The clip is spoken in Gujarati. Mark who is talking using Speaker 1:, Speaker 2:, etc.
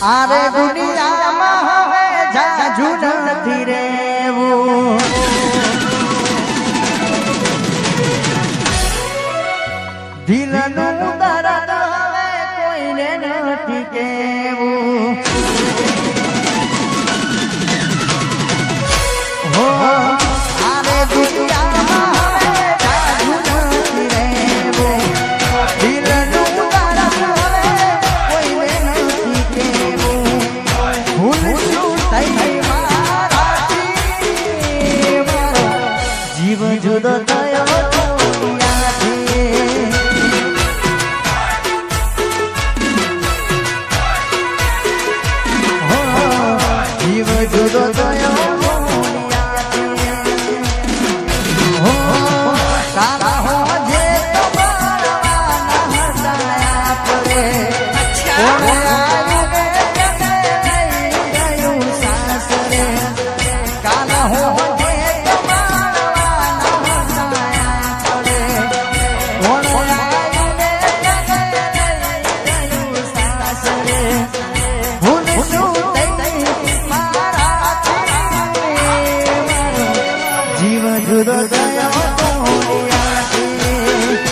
Speaker 1: આરે દુનિયામાં હવે જાજુ નથી રેવું દિલનું દર્દ હવે કોઈને નથી કેવું હો આરે દુનિયામાં હવે જાજુ નથી રેવું દિલનું દર્દ હવે કોઈને નથી કેવું ભૂલ શું થઈ મારાથી મારો જીવ જુદો થયો જુદો થયો